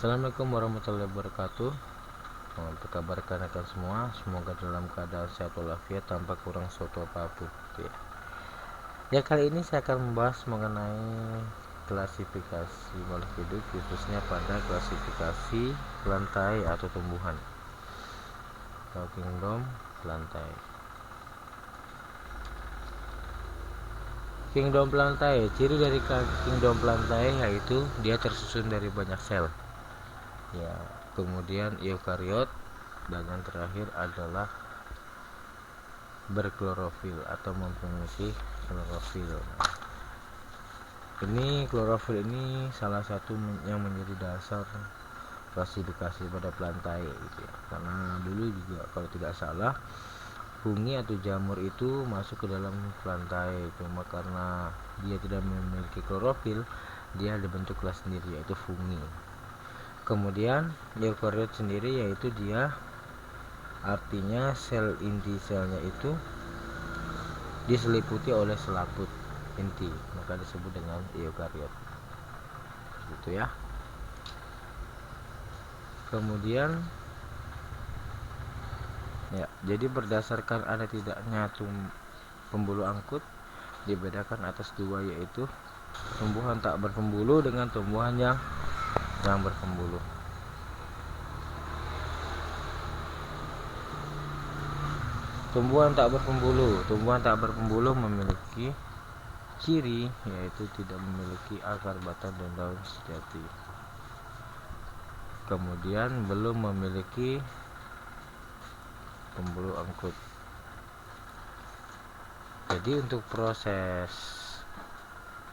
Assalamualaikum warahmatullahi wabarakatuh. Apa kabar kalian semua? Semoga dalam keadaan sehat walafiat tanpa kurang suatu apapun. Ya, kali ini saya akan membahas mengenai klasifikasi makhluk hidup, khususnya pada klasifikasi plantae atau tumbuhan atau kingdom plantae. Kingdom plantae, ciri dari kingdom plantae yaitu dia tersusun dari banyak sel. Ya, kemudian eukariot, dan yang terakhir adalah berklorofil atau memiliki klorofil. Ini klorofil ini salah satu yang menjadi dasar klasifikasi pada plantae gitu ya. Karena dulu juga kalau tidak salah fungi atau jamur itu masuk ke dalam plantae, cuma karena dia tidak memiliki klorofil, dia dibentuk kelas sendiri yaitu fungi. Kemudian eukariot sendiri yaitu dia artinya sel inti selnya itu diseliputi oleh selaput inti, maka disebut dengan eukariot. Gitu ya. Kemudian ya, jadi berdasarkan ada tidaknya pembuluh angkut dibedakan atas dua, yaitu tumbuhan tak berpembuluh dengan tumbuhan yang berpembuluh. Tumbuhan tak berpembuluh memiliki ciri yaitu tidak memiliki akar, batang, dan daun sejati. Kemudian belum memiliki pembuluh angkut. Jadi untuk proses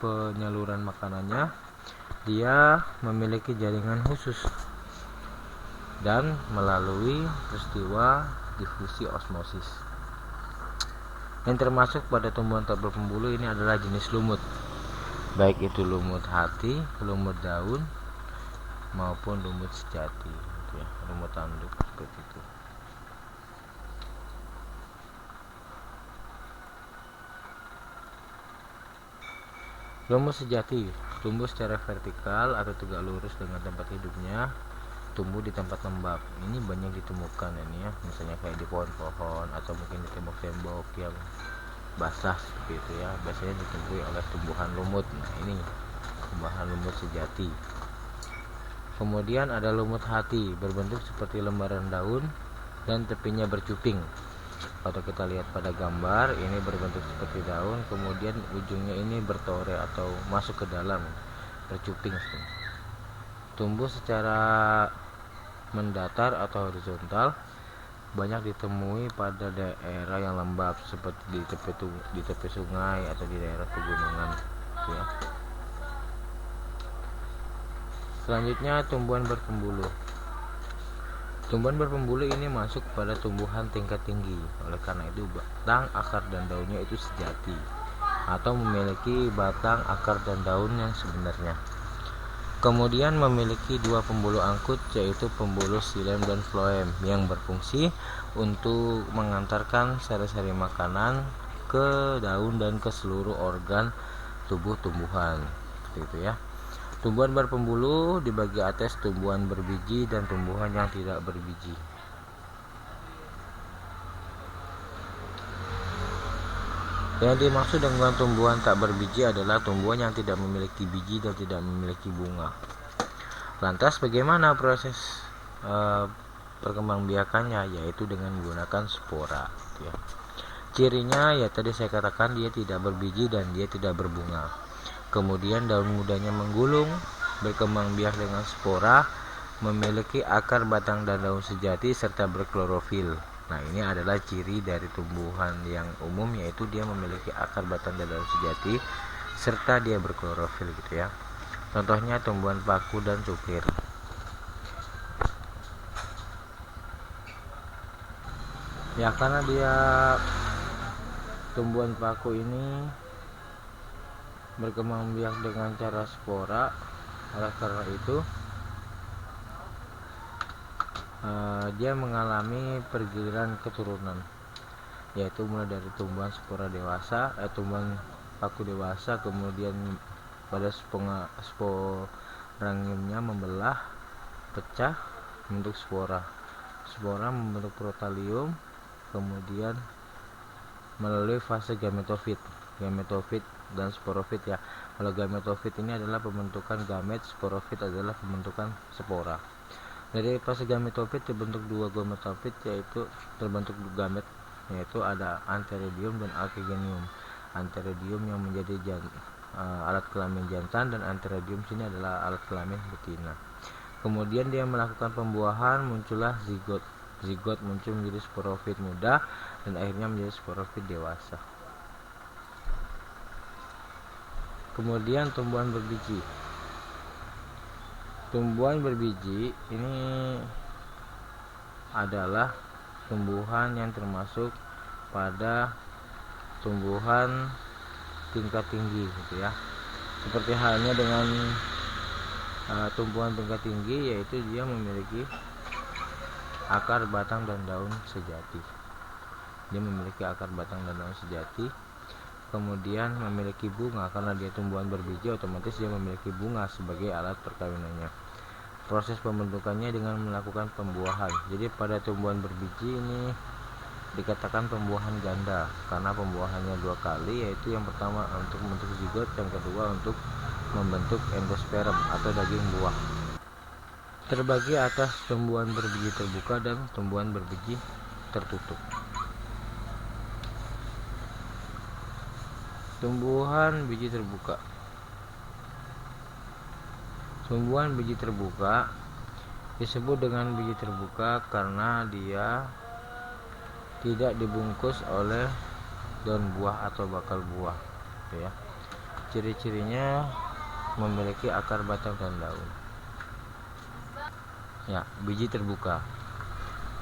penyaluran makanannya dia memiliki jaringan khusus dan melalui peristiwa difusi osmosis. Yang termasuk pada tumbuhan tak berpembuluh ini adalah jenis lumut, baik itu lumut hati, lumut daun, maupun lumut sejati, gitu ya, lumut tanduk seperti itu. Lumut sejati tumbuh secara vertikal atau tegak lurus dengan tempat hidupnya tumbuh di tempat lembab. Ini banyak ditemukan ini ya, misalnya kayak di pohon-pohon atau mungkin di tembok-tembok yang basah seperti itu ya, biasanya ditumbuhi oleh tumbuhan lumut. Nah, ini tumbuhan lumut sejati. Kemudian ada lumut hati, berbentuk seperti lembaran daun dan tepinya bercuping. Kalau kita lihat pada gambar, ini berbentuk seperti daun, kemudian ujungnya ini bertore atau masuk ke dalam, bercuping. Tumbuh secara mendatar atau horizontal, banyak ditemui pada daerah yang lembab seperti di tepi sungai atau di daerah pegunungan, gitu ya. Selanjutnya tumbuhan berpembuluh. Tumbuhan berpembuluh ini masuk pada tumbuhan tingkat tinggi. Oleh karena itu batang, akar, dan daunnya itu sejati atau memiliki batang, akar, dan daun yang sebenarnya. Kemudian memiliki dua pembuluh angkut, yaitu pembuluh xilem dan floem, yang berfungsi untuk mengantarkan seri-seri makanan ke daun dan ke seluruh organ tubuh tumbuhan. Seperti itu ya. Tumbuhan berpembuluh dibagi atas tumbuhan berbiji dan tumbuhan yang tidak berbiji. Yang dimaksud dengan tumbuhan tak berbiji adalah tumbuhan yang tidak memiliki biji dan tidak memiliki bunga. Lantas bagaimana proses perkembangbiakannya? Yaitu dengan menggunakan spora, ya. Cirinya ya tadi saya katakan, dia tidak berbiji dan dia tidak berbunga. Kemudian daun mudanya menggulung, berkembang biak dengan spora, memiliki akar, batang, dan daun sejati serta berklorofil. Nah, ini adalah ciri dari tumbuhan yang umum, yaitu dia memiliki akar, batang, dan daun sejati serta dia berklorofil, gitu ya. Contohnya tumbuhan paku dan cukir. Ya, karena dia tumbuhan paku ini berkembang biak dengan cara spora, oleh karena itu dia mengalami pergiliran keturunan, yaitu mulai dari tumbuhan spora dewasa, tumbuhan paku dewasa, kemudian pada sporangiumnya membelah, pecah membentuk spora. Spora membentuk protalium, kemudian melalui fase gametofit dan sporofit ya. Kalau gametofit ini adalah pembentukan gamet, sporofit adalah pembentukan spora. Dari fase gametofit terbentuk dua gametofit, yaitu terbentuk gamet, yaitu ada antheridium dan alkigenium. Antheridium yang menjadi alat kelamin jantan, dan antheridium sini adalah alat kelamin betina. Kemudian dia melakukan pembuahan, muncullah zigot. Zigot muncul menjadi sporofit muda dan akhirnya menjadi sporofit dewasa. Kemudian tumbuhan berbiji. Tumbuhan berbiji ini adalah tumbuhan yang termasuk pada tumbuhan tingkat tinggi gitu ya. Seperti halnya dengan tumbuhan tingkat tinggi, yaitu dia memiliki akar, batang, dan daun sejati. Dia memiliki akar, batang, dan daun sejati. Kemudian memiliki bunga, karena dia tumbuhan berbiji, otomatis dia memiliki bunga sebagai alat perkawinannya. Proses pembentukannya dengan melakukan pembuahan. Jadi pada tumbuhan berbiji ini dikatakan pembuahan ganda, karena pembuahannya 2 kali, yaitu yang pertama untuk membentuk zigot, yang kedua untuk membentuk endosperm atau daging buah. Terbagi atas tumbuhan berbiji terbuka dan tumbuhan berbiji tertutup. Tumbuhan biji terbuka. Tumbuhan biji terbuka disebut dengan biji terbuka karena dia tidak dibungkus oleh daun buah atau bakal buah, ya. Ciri-cirinya memiliki akar, batang, dan daun. Ya, biji terbuka.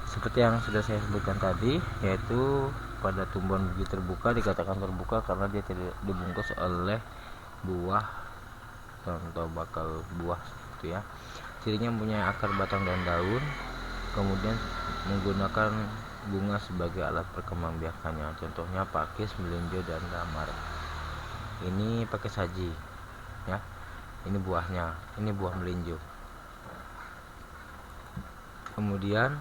Seperti yang sudah saya sebutkan tadi, yaitu pada tumbuhan biji terbuka dikatakan terbuka karena dia tidak dibungkus oleh buah atau bakal buah gitu ya. Cirinya mempunyai akar, batang, dan daun, kemudian menggunakan bunga sebagai alat perkembangbiakannya. Contohnya pakis, melinjo, dan damar. Ini pakai saji ya. Ini buahnya, ini buah melinjo. Kemudian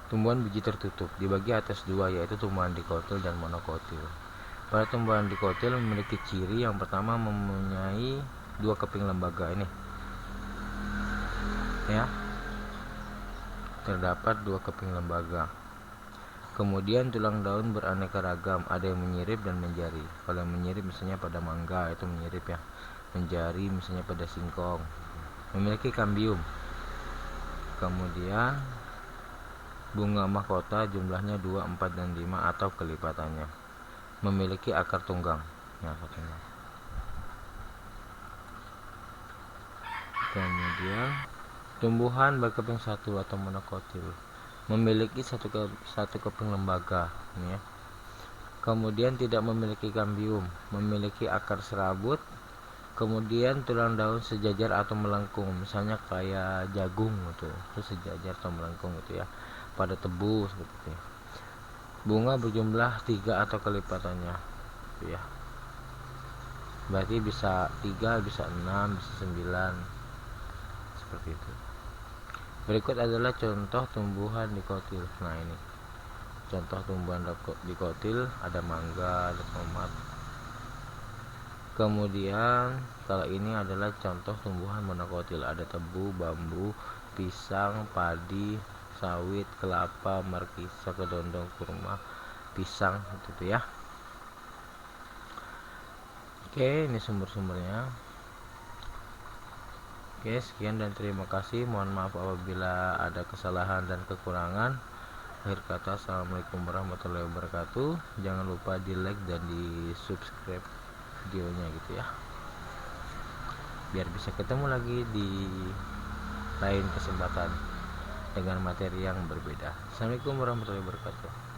tumbuhan biji tertutup dibagi atas 2, yaitu tumbuhan dikotil dan monokotil. Pada tumbuhan dikotil memiliki ciri yang pertama mempunyai 2 keping lembaga ini ya. Terdapat 2 keping lembaga. Kemudian tulang daun beraneka ragam, ada yang menyirip dan menjari. Kalau yang menyirip misalnya pada mangga itu menyirip ya. Menjari misalnya pada singkong. Memiliki kambium. Kemudian bunga mahkota jumlahnya 2, 4, dan 5 atau kelipatannya. Memiliki akar tunggang. Kemudian tumbuhan berkeping 1 atau monokotil memiliki satu keping lembaga ya. Kemudian tidak memiliki kambium, memiliki akar serabut. Kemudian tulang daun sejajar atau melengkung, misalnya kayak jagung gitu, itu sejajar atau melengkung gitu ya, pada tebu seperti itu. Bunga berjumlah 3 atau kelipatannya gitu ya. Berarti bisa 3, bisa 6, bisa 9 seperti itu. Berikut adalah contoh tumbuhan dikotil. Nah, ini contoh tumbuhan dikotil, ada mangga, ada tomat. Kemudian kalau ini adalah contoh tumbuhan monokotil, ada tebu, bambu, pisang, padi, sawit, kelapa, markisa, kedondong, kurma, pisang gitu ya. Oke, ini sumber-sumbernya. Oke, sekian dan terima kasih. Mohon maaf apabila ada kesalahan dan kekurangan. Akhir kata, assalamualaikum warahmatullahi wabarakatuh. Jangan lupa di like dan di subscribe videonya gitu ya, biar bisa ketemu lagi di lain kesempatan dengan materi yang berbeda. Assalamualaikum warahmatullahi wabarakatuh.